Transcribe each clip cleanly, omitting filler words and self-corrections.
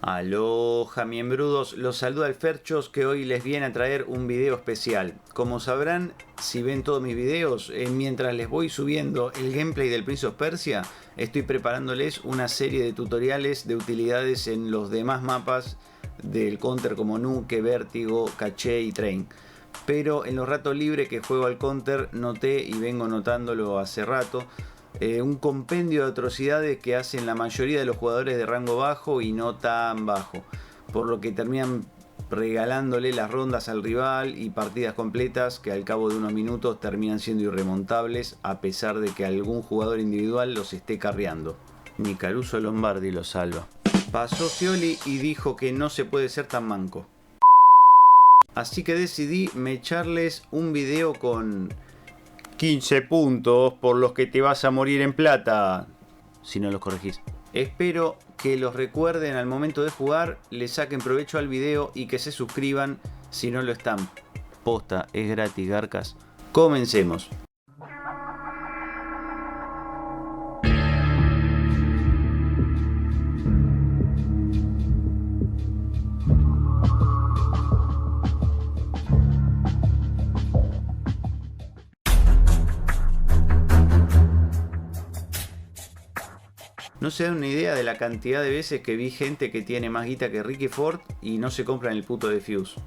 Aloha miembrudos, los saluda el Ferchos que hoy les viene a traer un video especial. Como sabrán, si ven todos mis videos, mientras les voy subiendo el gameplay del Prince of Persia, estoy preparándoles una serie de tutoriales de utilidades en los demás mapas del Counter como Nuke, Vértigo, Caché y Train. Pero en los ratos libres que juego al Counter noté, y vengo notándolo hace rato, un compendio de atrocidades que hacen la mayoría de los jugadores de rango bajo y no tan bajo, por lo que terminan regalándole las rondas al rival y partidas completas que al cabo de unos minutos terminan siendo irremontables a pesar de que algún jugador individual los esté carreando. Ni Caruso Lombardi los salva. Pasó Scioli y dijo que no se puede ser tan manco. Así que decidí echarles un video con 15 puntos por los que te vas a morir en plata, si no los corregís. Espero que los recuerden al momento de jugar, le saquen provecho al video y que se suscriban si no lo están. Posta, es gratis, garcas. Comencemos. No se dan una idea de la cantidad de veces que vi gente que tiene más guita que Ricky Ford y no se compran el puto defuse.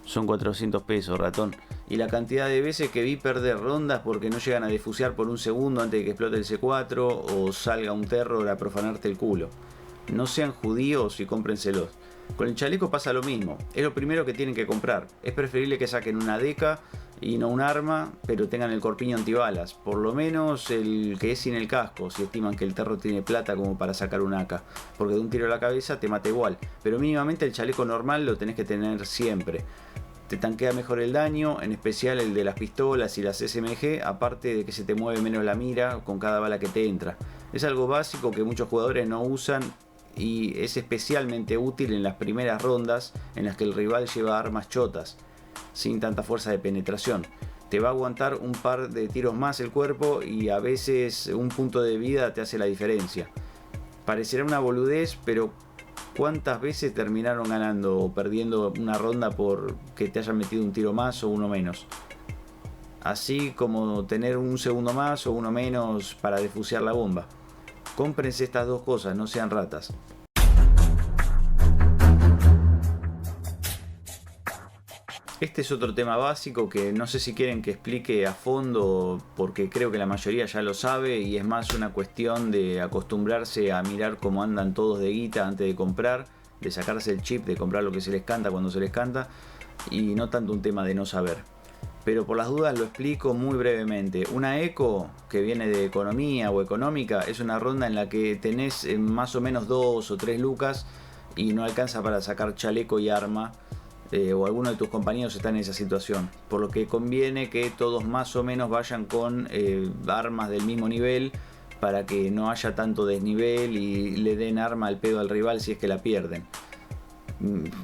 Son 400 pesos, ratón. Y la cantidad de veces que vi perder rondas porque no llegan a defusear por un segundo antes de que explote el C4 o salga un terror a profanarte el culo. No sean judíos y cómprenselos. Con el chaleco pasa lo mismo, es lo primero que tienen que comprar. Es preferible que saquen una deca y no un arma, pero tengan el corpiño antibalas. Por lo menos el que es sin el casco, si estiman que el terror tiene plata como para sacar un AK. Porque de un tiro a la cabeza te mata igual. Pero mínimamente el chaleco normal lo tenés que tener siempre. Te tanquea mejor el daño, en especial el de las pistolas y las SMG, aparte de que se te mueve menos la mira con cada bala que te entra. Es algo básico que muchos jugadores no usan y es especialmente útil en las primeras rondas en las que el rival lleva armas chotas, sin tanta fuerza de penetración. Te va a aguantar un par de tiros más el cuerpo y a veces un punto de vida te hace la diferencia. Parecerá una boludez, pero ¿cuántas veces terminaron ganando o perdiendo una ronda por que te hayan metido un tiro más o uno menos? Así como tener un segundo más o uno menos para defusear la bomba. Cómprense estas dos cosas, no sean ratas. Este es otro tema básico que no sé si quieren que explique a fondo porque creo que la mayoría ya lo sabe y es más una cuestión de acostumbrarse a mirar cómo andan todos de guita antes de comprar, de sacarse el chip, de comprar lo que se les canta cuando se les canta y no tanto un tema de no saber. Pero por las dudas lo explico muy brevemente. Una eco que viene de economía o económica es una ronda en la que tenés más o menos 2 o 3 lucas y no alcanza para sacar chaleco y arma, o alguno de tus compañeros está en esa situación. Por lo que conviene que todos más o menos vayan con armas del mismo nivel para que no haya tanto desnivel y le den arma al pedo al rival si es que la pierden.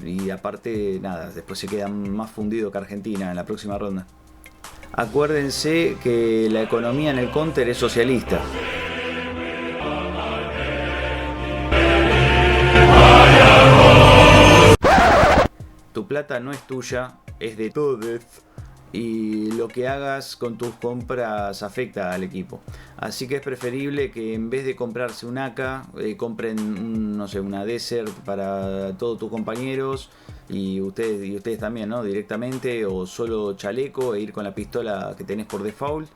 Y aparte, nada, después se queda más fundido que Argentina en la próxima ronda. Acuérdense que la economía en el Counter es socialista. Tu plata no es tuya, es de todos. Y lo que hagas con tus compras afecta al equipo. Así que es preferible que en vez de comprarse un AK, compren no sé, una Desert para todos tus compañeros y ustedes también, ¿no? Directamente, o solo chaleco e ir con la pistola que tenés por default,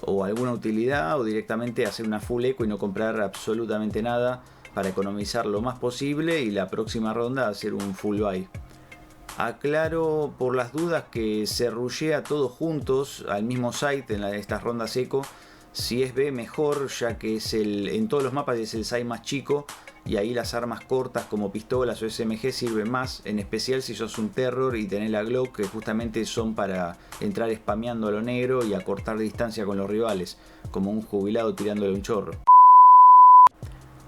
o alguna utilidad, o directamente hacer una full eco y no comprar absolutamente nada para economizar lo más posible y la próxima ronda hacer un full buy. Aclaro por las dudas que se rushea todos juntos al mismo site en estas rondas eco. Si es B mejor, ya que es en todos los mapas es el site más chico y ahí las armas cortas como pistolas o SMG sirven más, en especial si sos un terror y tenés la Glock, que justamente son para entrar spameando a lo negro y acortar distancia con los rivales, como un jubilado tirándole un chorro.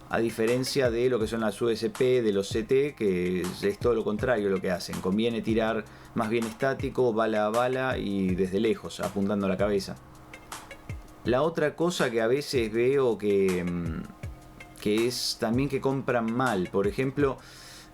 A diferencia de lo que son las USP, de los CT, que es todo lo contrario lo que hacen. Conviene tirar más bien estático, bala a bala y desde lejos, apuntando a la cabeza. La otra cosa que a veces veo que que es también que compran mal. Por ejemplo,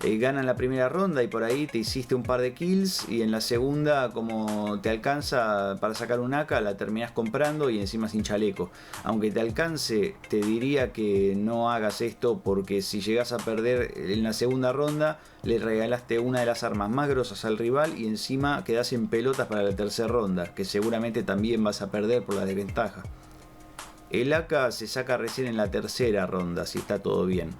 ganan la primera ronda y por ahí te hiciste un par de kills y en la segunda, como te alcanza para sacar un AK, la terminás comprando y encima sin chaleco. Aunque te alcance, te diría que no hagas esto, porque si llegas a perder en la segunda ronda, le regalaste una de las armas más grosas al rival y encima quedás en pelotas para la tercera ronda, que seguramente también vas a perder por la desventaja. El AK se saca recién en la tercera ronda, si está todo bien.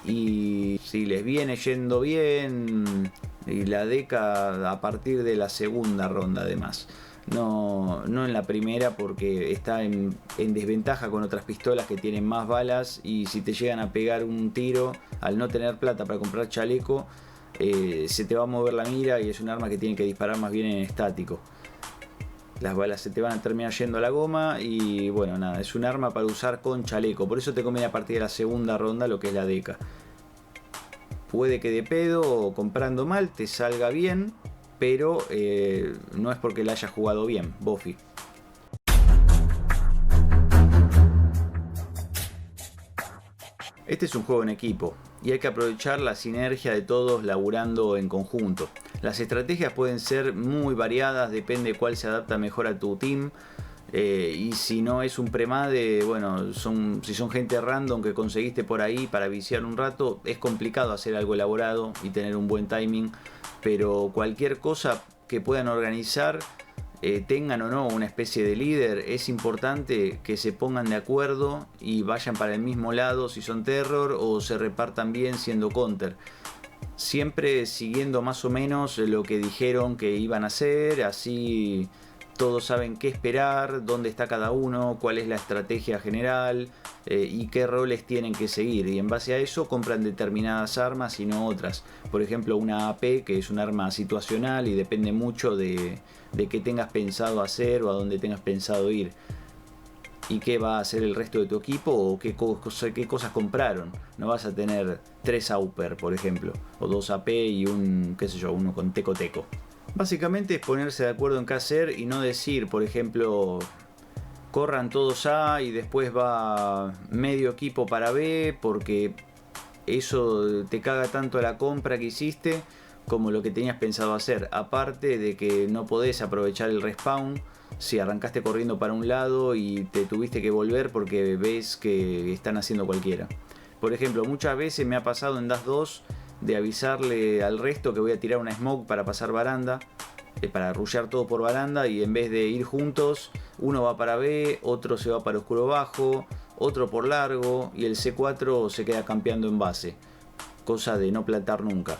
Y si les viene yendo bien, y la DECA a partir de la segunda ronda además. No en la primera, porque está en desventaja con otras pistolas que tienen más balas, y si te llegan a pegar un tiro, al no tener plata para comprar chaleco, se te va a mover la mira y es un arma que tiene que disparar más bien en estático. Las balas se te van a terminar yendo a la goma y bueno, nada, es un arma para usar con chaleco. Por eso te conviene a partir de la segunda ronda lo que es la DECA. Puede que de pedo o comprando mal te salga bien, pero no es porque la hayas jugado bien, Bofi. Este es un juego en equipo y hay que aprovechar la sinergia de todos laburando en conjunto. Las estrategias pueden ser muy variadas, depende cuál se adapta mejor a tu team. Y si no es un premade, bueno, si son gente random que conseguiste por ahí para viciar un rato, es complicado hacer algo elaborado y tener un buen timing. Pero cualquier cosa que puedan organizar, tengan o no una especie de líder, es importante que se pongan de acuerdo y vayan para el mismo lado si son terror, o se repartan bien siendo counter. Siempre siguiendo más o menos lo que dijeron que iban a hacer, así todos saben qué esperar, dónde está cada uno, cuál es la estrategia general y qué roles tienen que seguir. Y en base a eso compran determinadas armas y no otras. Por ejemplo, una AP, que es un arma situacional y depende mucho de qué tengas pensado hacer o a dónde tengas pensado ir. Y qué va a hacer el resto de tu equipo o qué cosas compraron. No vas a tener 3 AUPER, por ejemplo, o 2 AP y uno con teco. Básicamente es ponerse de acuerdo en qué hacer y no decir, por ejemplo, corran todos A y después va medio equipo para B, porque eso te caga tanto la compra que hiciste como lo que tenías pensado hacer. Aparte de que no podés aprovechar el respawn si arrancaste corriendo para un lado y te tuviste que volver porque ves que están haciendo cualquiera. Por ejemplo, muchas veces me ha pasado en DAS 2 de avisarle al resto que voy a tirar una smoke para pasar baranda, para rushear todo por baranda, y en vez de ir juntos, uno va para B, otro se va para oscuro bajo, otro por largo y el C4 se queda campeando en base, cosa de no plantar nunca.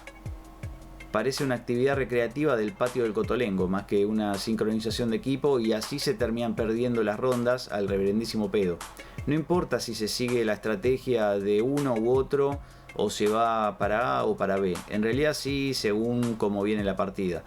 Parece una actividad recreativa del patio del Cotolengo más que una sincronización de equipo, y así se terminan perdiendo las rondas al reverendísimo pedo. No importa si se sigue la estrategia de uno u otro o se va para A o para B, en realidad sí, según cómo viene la partida.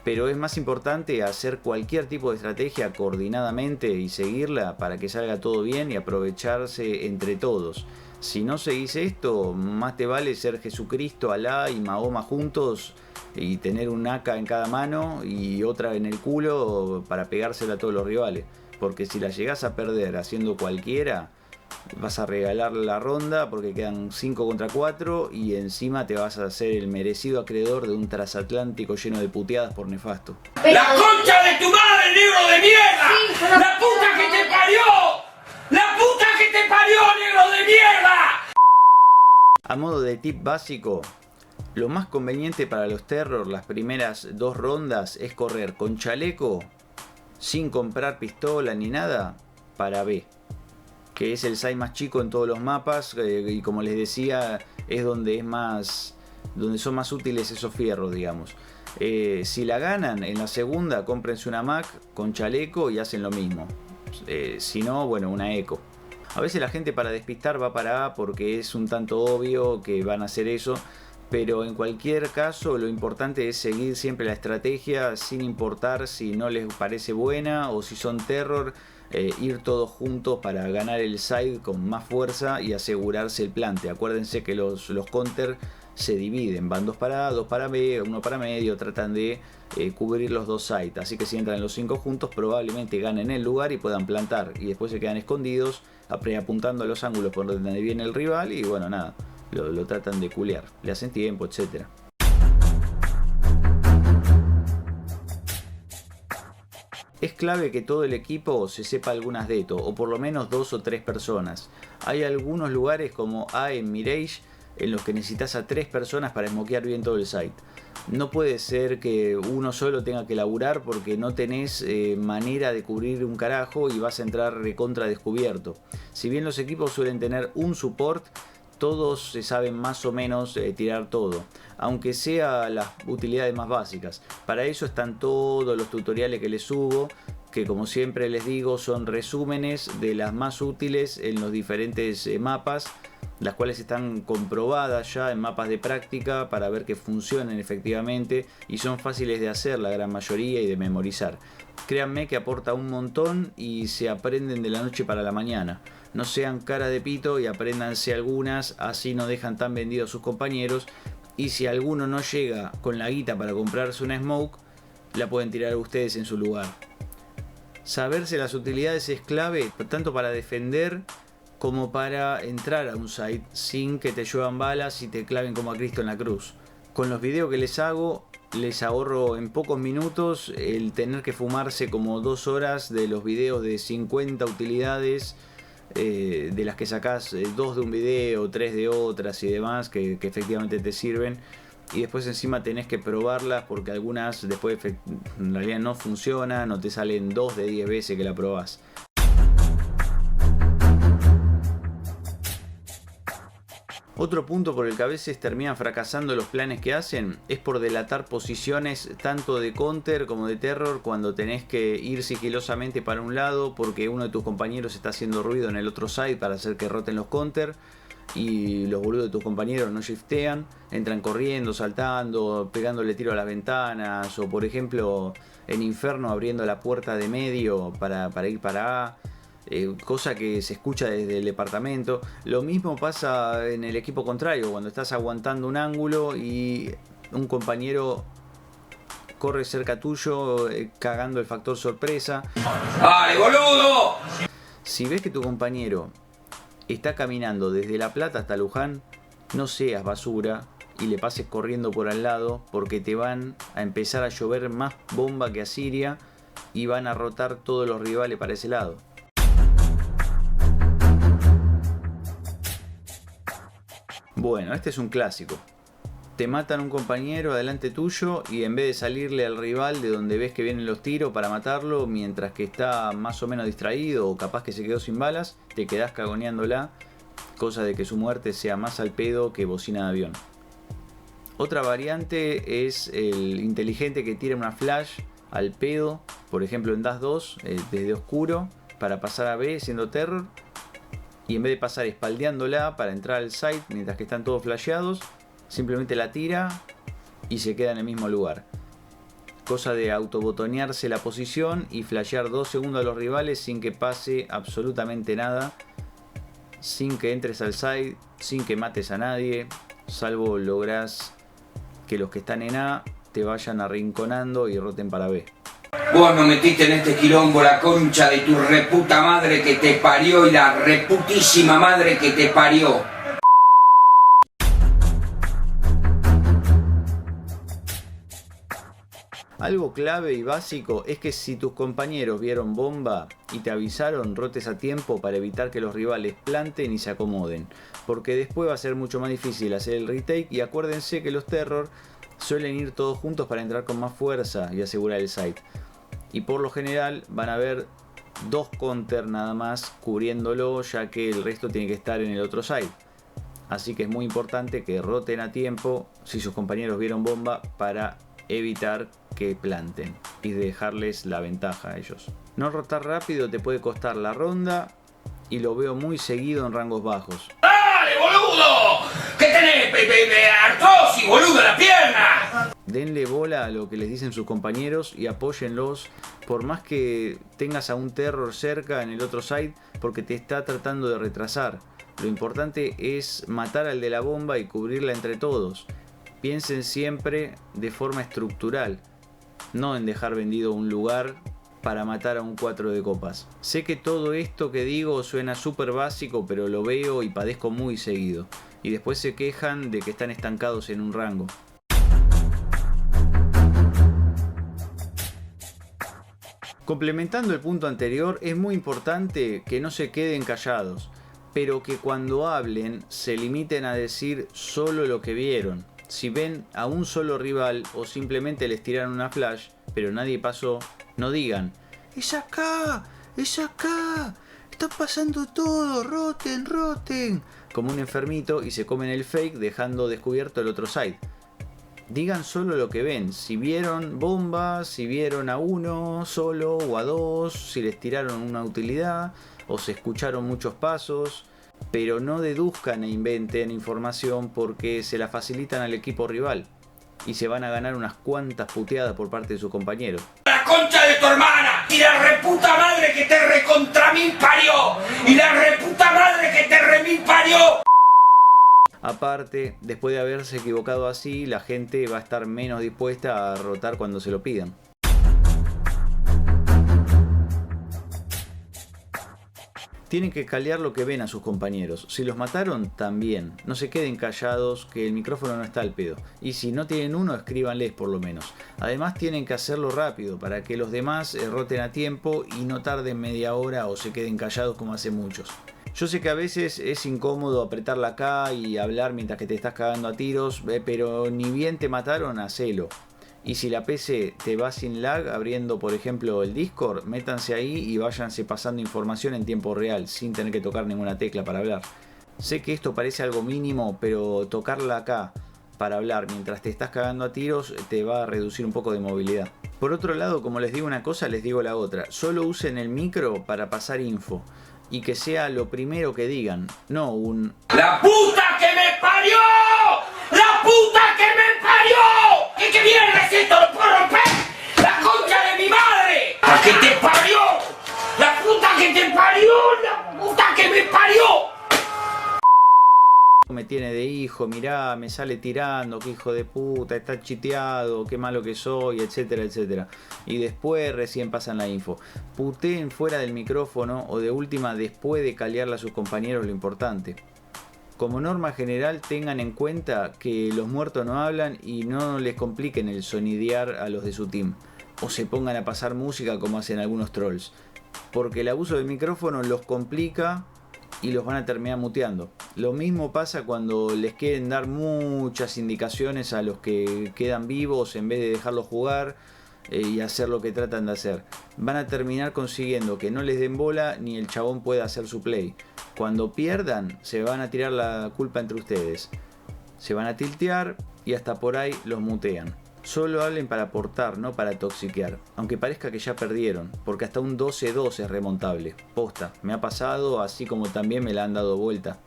Pero es más importante hacer cualquier tipo de estrategia coordinadamente y seguirla para que salga todo bien y aprovecharse entre todos. Si no seguís esto, más te vale ser Jesucristo, Alá y Mahoma juntos y tener un AK en cada mano y otra en el culo para pegársela a todos los rivales. Porque si la llegás a perder haciendo cualquiera, vas a regalar la ronda porque quedan 5 contra 4 y encima te vas a hacer el merecido acreedor de un transatlántico lleno de puteadas por nefasto. ¡La concha de tu madre, negro de mierda! Sí, ¡la puta que te parió! ¡La puta que te parió, negro de mierda! A modo de tip básico, lo más conveniente para los terror las primeras 2 rondas es correr con chaleco, sin comprar pistola ni nada, para B, que es el size más chico en todos los mapas, y como les decía, es donde son más útiles esos fierros, digamos. Si la ganan en la segunda, cómprense una Mac con chaleco y hacen lo mismo. Si no, bueno, una eco. A veces la gente para despistar va para A porque es un tanto obvio que van a hacer eso, pero en cualquier caso lo importante es seguir siempre la estrategia sin importar si no les parece buena o si son terror. ir todos juntos para ganar el side con más fuerza y asegurarse el plante. Acuérdense que los counter se dividen, van 2 para A, 2 para B, 1 para medio, tratan de cubrir los 2 sides, así que si entran los 5 juntos probablemente ganen el lugar y puedan plantar, y después se quedan escondidos apuntando a los ángulos por donde viene el rival y bueno, nada, lo tratan de culear, le hacen tiempo, etcétera. Es clave que todo el equipo se sepa algunas de esto, o por lo menos 2 o 3 personas. Hay algunos lugares como A en Mirage en los que necesitas a 3 personas para smokear bien todo el site. No puede ser que uno solo tenga que laburar porque no tenés manera de cubrir un carajo y vas a entrar recontra descubierto. Si bien los equipos suelen tener un support, todos se saben más o menos tirar todo, aunque sea las utilidades más básicas. Para eso están todos los tutoriales que les subo, que como siempre les digo son resúmenes de las más útiles en los diferentes mapas, las cuales están comprobadas ya en mapas de práctica para ver que funcionen efectivamente y son fáciles de hacer la gran mayoría y de memorizar. Créanme que aporta un montón y se aprenden de la noche para la mañana. No sean cara de pito y apréndanse algunas, así no dejan tan vendidos a sus compañeros, y si alguno no llega con la guita para comprarse una smoke, la pueden tirar ustedes en su lugar. Saberse las utilidades es clave tanto para defender como para entrar a un site sin que te lluevan balas y te claven como a Cristo en la cruz. Con los videos que les hago, les ahorro en pocos minutos el tener que fumarse como 2 horas de los videos de 50 utilidades, de las que sacás 2 de un video, 3 de otras y demás que efectivamente te sirven, y después encima tenés que probarlas porque algunas después en realidad no funcionan o te salen 2 de 10 veces que la probás. Otro punto por el que a veces terminan fracasando los planes que hacen es por delatar posiciones tanto de counter como de terror cuando tenés que ir sigilosamente para un lado porque uno de tus compañeros está haciendo ruido en el otro side para hacer que roten los counter y los boludos de tus compañeros no shiftean, entran corriendo, saltando, pegándole tiro a las ventanas o por ejemplo en Inferno abriendo la puerta de medio para ir para A. Cosa que se escucha desde el departamento. Lo mismo pasa en el equipo contrario, cuando estás aguantando un ángulo y un compañero corre cerca tuyo cagando el factor sorpresa. ¡Dale, boludo! Si ves que tu compañero está caminando desde La Plata hasta Luján, no seas basura y le pases corriendo por al lado porque te van a empezar a llover más bomba que a Siria y van a rotar todos los rivales para ese lado. Bueno, este es un clásico. Te matan un compañero adelante tuyo y en vez de salirle al rival de donde ves que vienen los tiros para matarlo mientras que está más o menos distraído o capaz que se quedó sin balas, te quedás cagoneándola, cosa de que su muerte sea más al pedo que bocina de avión. Otra variante es el inteligente que tira una flash al pedo, por ejemplo en DAS 2, desde oscuro, para pasar a B siendo terror. Y en vez de pasar espaldeándola para entrar al site mientras que están todos flasheados, simplemente la tira y se queda en el mismo lugar. Cosa de autobotonearse la posición y flashear 2 segundos a los rivales sin que pase absolutamente nada, sin que entres al site, sin que mates a nadie, salvo lográs que los que están en A te vayan arrinconando y roten para B. Vos nos metiste en este quilombo la concha de tu reputa madre que te parió y la reputísima madre que te parió. Algo clave y básico es que si tus compañeros vieron bomba y te avisaron, rotes a tiempo para evitar que los rivales planten y se acomoden, porque después va a ser mucho más difícil hacer el retake y acuérdense que los terror suelen ir todos juntos para entrar con más fuerza y asegurar el site. Y por lo general van a haber 2 counter nada más cubriéndolo, ya que el resto tiene que estar en el otro side. Así que es muy importante que roten a tiempo si sus compañeros vieron bomba para evitar que planten y dejarles la ventaja a ellos. No rotar rápido te puede costar la ronda y lo veo muy seguido en rangos bajos. ¡Dale, boludo! ¿Qué tenés? ¡Artrosis, boludo, en la pierna! denle bola a lo que les dicen sus compañeros y apóyenlos, por más que tengas a un terror cerca en el otro side, porque te está tratando de retrasar. Lo importante es matar al de la bomba y cubrirla entre todos. Piensen siempre de forma estructural, no en dejar vendido un lugar para matar a un 4 de copas. Sé que todo esto que digo suena súper básico, pero lo veo y padezco muy seguido. Y después se quejan de que están estancados en un rango. Complementando el punto anterior, es muy importante que no se queden callados, pero que cuando hablen se limiten a decir solo lo que vieron. Si ven a un solo rival o simplemente les tiraron una flash, pero nadie pasó, no digan ¡es acá! ¡Es acá! ¡Está pasando todo! ¡Roten! ¡Roten! Como un enfermito y se comen el fake dejando descubierto el otro side. Digan solo lo que ven, si vieron bombas, si vieron a uno solo o a dos, si les tiraron una utilidad o se escucharon muchos pasos, pero no deduzcan e inventen información porque se la facilitan al equipo rival y se van a ganar unas cuantas puteadas por parte de sus compañeros. ¡La concha de tu hermana! ¡Y la reputa madre que te recontra mil parió! ¡Y la reputa madre que te remil parió! Aparte, después de haberse equivocado así, la gente va a estar menos dispuesta a rotar cuando se lo pidan. Tienen que caldear lo que ven a sus compañeros. Si los mataron, también. No se queden callados, que el micrófono no está al pedo. Y si no tienen uno, escríbanles por lo menos. Además tienen que hacerlo rápido, para que los demás roten a tiempo y no tarden media hora o se queden callados como hacen muchos. Yo sé que a veces es incómodo apretar la K y hablar mientras que te estás cagando a tiros, pero ni bien te mataron, hacelo. Y si la PC te va sin lag, abriendo por ejemplo el Discord, métanse ahí y váyanse pasando información en tiempo real, sin tener que tocar ninguna tecla para hablar. Sé que esto parece algo mínimo, pero tocarla acá para hablar mientras te estás cagando a tiros te va a reducir un poco de movilidad. Por otro lado, como les digo una cosa, les digo la otra. Solo usen el micro para pasar info. Y que sea lo primero que digan, no un ¡la puta que me parió! ¡La puta que me parió! ¿Y qué mierda es esto? ¿Lo puedo romper? ¡La concha de mi madre! ¡La que te parió! ¡La puta que te parió! ¡La puta que me parió! me tiene de hijo, mirá, me sale tirando, qué hijo de puta, está chiteado, qué malo que soy, etcétera, etcétera. Y después recién pasan la info. Puteen fuera del micrófono o de última después de calearle a sus compañeros lo importante. Como norma general tengan en cuenta que los muertos no hablan y no les compliquen el sonidear a los de su team. O se pongan a pasar música como hacen algunos trolls. Porque el abuso del micrófono los complica y los van a terminar muteando. Lo mismo pasa cuando les quieren dar muchas indicaciones a los que quedan vivos en vez de dejarlos jugar y hacer lo que tratan de hacer. Van a terminar consiguiendo que no les den bola ni el chabón pueda hacer su play. Cuando pierdan se van a tirar la culpa entre ustedes. Se van a tiltear y hasta por ahí los mutean. Solo hablen para aportar, no para toxiquear. Aunque parezca que ya perdieron, porque hasta un 12-2 es remontable. Posta, me ha pasado, así como también me la han dado vuelta.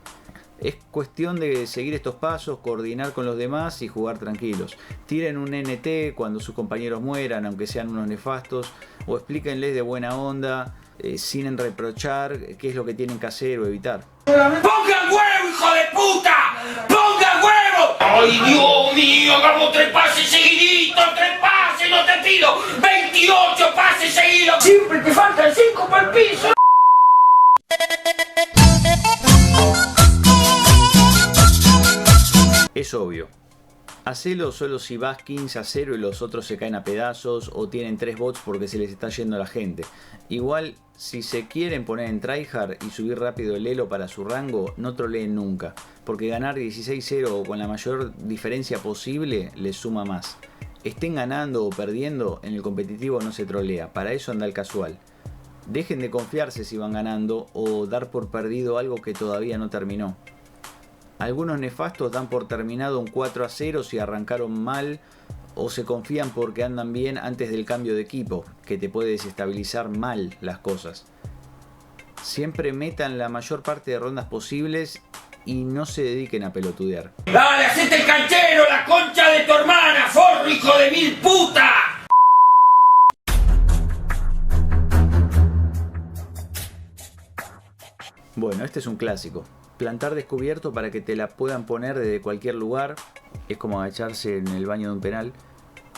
Es cuestión de seguir estos pasos, coordinar con los demás y jugar tranquilos. Tiren un NT cuando sus compañeros mueran, aunque sean unos nefastos, o explíquenles de buena onda, sin reprochar qué es lo que tienen que hacer o evitar. ¡Pongan huevo, hijo de puta! ¡Pongan huevo! ¡Ay, Dios mío! Hagamos 3 pases seguiditos, 3 pases, no te pido 28 pases seguidos. Siempre te faltan 5 para el piso. Es obvio. Hacelo solo si vas 15-0 y los otros se caen a pedazos o tienen 3 bots porque se les está yendo la gente. Igual, si se quieren poner en tryhard y subir rápido el elo para su rango, no troleen nunca, porque ganar 16-0 o con la mayor diferencia posible les suma más. Estén ganando o perdiendo, en el competitivo no se trolea, para eso anda el casual. Dejen de confiarse si van ganando o dar por perdido algo que todavía no terminó. Algunos nefastos dan por terminado un 4-0 si arrancaron mal o se confían porque andan bien antes del cambio de equipo, que te puede desestabilizar mal las cosas. Siempre metan la mayor parte de rondas posibles y no se dediquen a pelotudear. Dale, hacete el canchero, la concha de tu hermana, forro. hijo de mil puta! Bueno, este es un clásico. Plantar descubierto para que te la puedan poner desde cualquier lugar. Es como agacharse en el baño de un penal.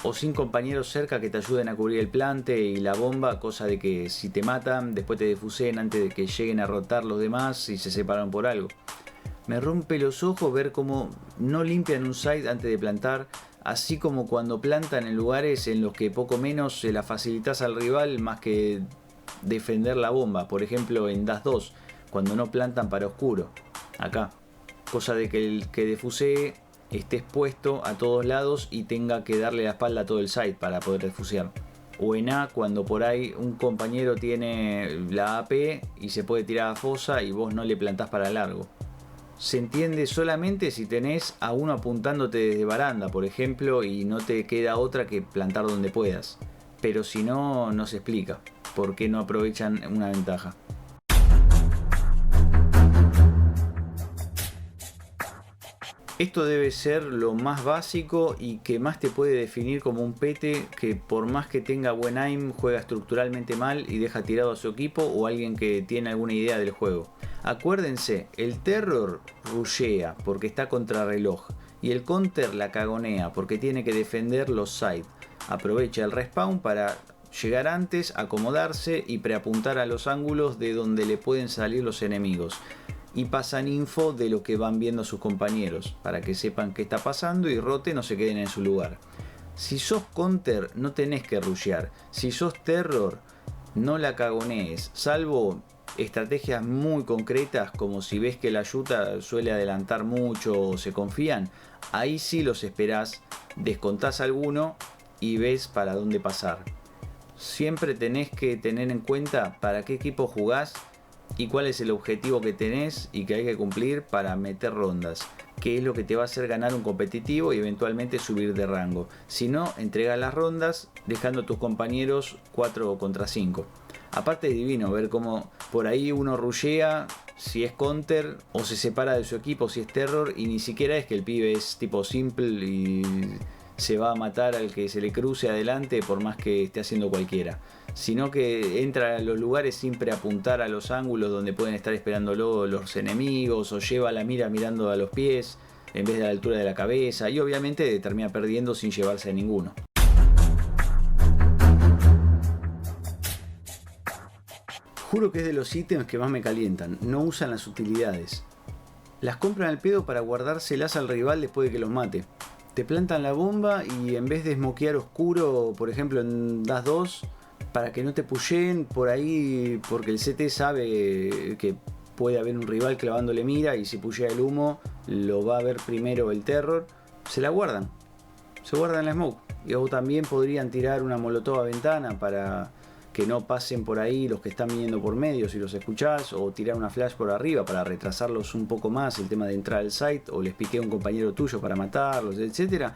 O sin compañeros cerca que te ayuden a cubrir el plante y la bomba, cosa de que si te matan, después te defusen antes de que lleguen a rotar los demás y se separan por algo. Me rompe los ojos ver cómo no limpian un site antes de plantar, así como cuando plantan en lugares en los que poco menos se la facilitas al rival más que defender la bomba. Por ejemplo en Das 2, cuando no plantan para oscuro. Acá. Cosa de que el que defusee esté expuesto a todos lados y tenga que darle la espalda a todo el site para poder defusear. O en A, cuando por ahí un compañero tiene la AP y se puede tirar a fosa y vos no le plantás para largo. Se entiende solamente si tenés a uno apuntándote desde baranda, por ejemplo, y no te queda otra que plantar donde puedas. Pero si no, no se explica por qué no aprovechan una ventaja. Esto debe ser lo más básico y que más te puede definir como un pete que por más que tenga buen aim juega estructuralmente mal y deja tirado a su equipo o alguien que tiene alguna idea del juego. Acuérdense, el terror rushea porque está contrarreloj y el counter la cagonea porque tiene que defender los side. Aprovecha el respawn para llegar antes, acomodarse y preapuntar a los ángulos de donde le pueden salir los enemigos. Y pasan info de lo que van viendo sus compañeros, para que sepan qué está pasando y roten o se queden en su lugar. Si sos counter no tenés que rushear, si sos terror no la cagonees, salvo estrategias muy concretas como si ves que la yuta suele adelantar mucho o se confían, ahí sí los esperás, descontás alguno y ves para dónde pasar. Siempre tenés que tener en cuenta para qué equipo jugás y cuál es el objetivo que tenés y que hay que cumplir para meter rondas, que es lo que te va a hacer ganar un competitivo y eventualmente subir de rango. Si no, entrega las rondas dejando a tus compañeros 4 contra 5. Aparte es divino ver cómo por ahí uno rushea si es counter o se separa de su equipo si es terror y ni siquiera es que el pibe es tipo simple y se va a matar al que se le cruce adelante por más que esté haciendo cualquiera, sino que entra a los lugares sin preapuntar a los ángulos donde pueden estar esperándolo los enemigos o lleva la mira mirando a los pies en vez de a la altura de la cabeza y obviamente termina perdiendo sin llevarse a ninguno. Juro que es de los ítems que más me calientan, no usan las utilidades. Las compran al pedo para guardárselas al rival después de que los mate. Te plantan la bomba y en vez de smokear oscuro, por ejemplo en Das 2, para que no te pushen por ahí, porque el CT sabe que puede haber un rival clavándole mira y si pushea el humo lo va a ver primero el terror, se la guardan. Se guardan la smoke. Y o también podrían tirar una molotov a ventana para que no pasen por ahí los que están viniendo por medio si los escuchás, o tirar una flash por arriba para retrasarlos un poco más el tema de entrar al site, o les piqué a un compañero tuyo para matarlos, etc.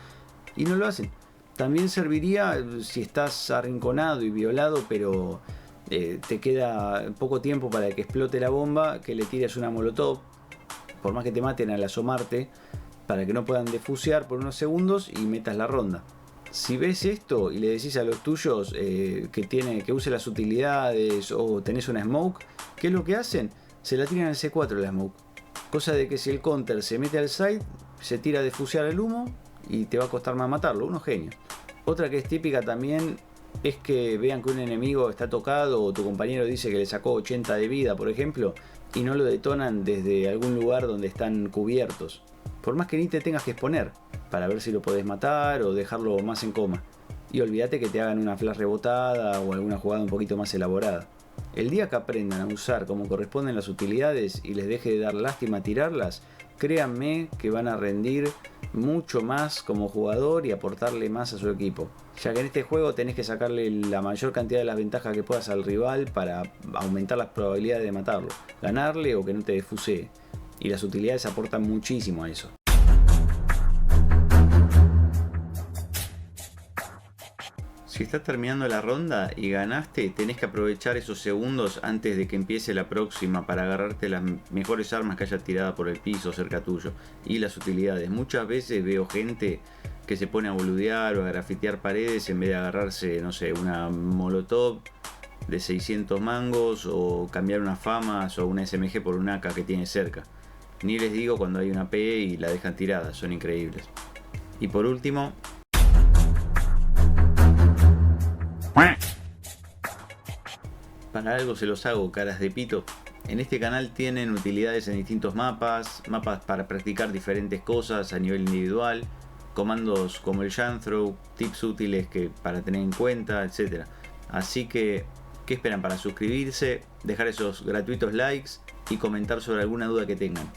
Y no lo hacen. También serviría si estás arrinconado y violado, pero te queda poco tiempo para que explote la bomba, que le tires una molotov, por más que te maten al asomarte, para que no puedan defusear por unos segundos y metas la ronda. Si ves esto y le decís a los tuyos que use las utilidades o tenés una smoke, ¿qué es lo que hacen? Se la tiran al C4 la smoke. Cosa de que si el counter se mete al site, se tira a defusear el humo y te va a costar más matarlo. Unos genios. Otra que es típica también es que vean que un enemigo está tocado o tu compañero dice que le sacó 80 de vida, por ejemplo, y no lo detonan desde algún lugar donde están cubiertos. Por más que ni te tengas que exponer, para ver si lo podés matar o dejarlo más en coma. Y olvídate que te hagan una flash rebotada o alguna jugada un poquito más elaborada. El día que aprendan a usar como corresponden las utilidades y les deje de dar lástima tirarlas, créanme que van a rendir mucho más como jugador y aportarle más a su equipo. Ya que en este juego tenés que sacarle la mayor cantidad de las ventajas que puedas al rival para aumentar las probabilidades de matarlo, ganarle o que no te defusee. Y las utilidades aportan muchísimo a eso. Si estás terminando la ronda y ganaste, tenés que aprovechar esos segundos antes de que empiece la próxima para agarrarte las mejores armas que haya tirada por el piso cerca tuyo y las utilidades. Muchas veces veo gente que se pone a boludear o a grafitear paredes en vez de agarrarse, no sé, una molotov de 600 mangos o cambiar unas famas o una SMG por un AK que tiene cerca. Ni les digo cuando hay una P y la dejan tirada, son increíbles. Y por último, para algo se los hago, caras de pito. En este canal tienen utilidades en distintos mapas, mapas para practicar diferentes cosas a nivel individual, comandos como el jump throw, tips útiles para tener en cuenta, etc. Así que, ¿qué esperan para suscribirse, dejar esos gratuitos likes y comentar sobre alguna duda que tengan?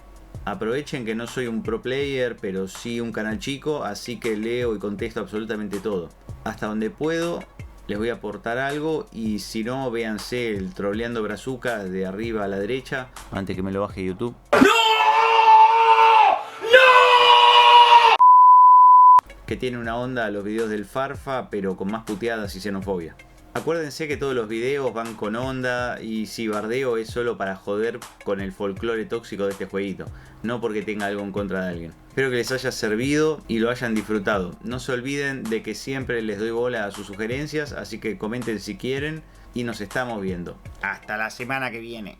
Aprovechen que no soy un pro player, pero sí un canal chico, así que leo y contesto absolutamente todo. Hasta donde puedo les voy a aportar algo, y si no, véanse el Troleando Brazuca de arriba a la derecha, antes que me lo baje YouTube. Que tiene una onda a los videos del Farfa, pero con más puteadas y xenofobia. Acuérdense que todos los videos van con onda, y si bardeo es solo para joder con el folclore tóxico de este jueguito, no porque tenga algo en contra de alguien. Espero que les haya servido y lo hayan disfrutado. No se olviden de que siempre les doy bola a sus sugerencias, así que comenten si quieren y nos estamos viendo. Hasta la semana que viene.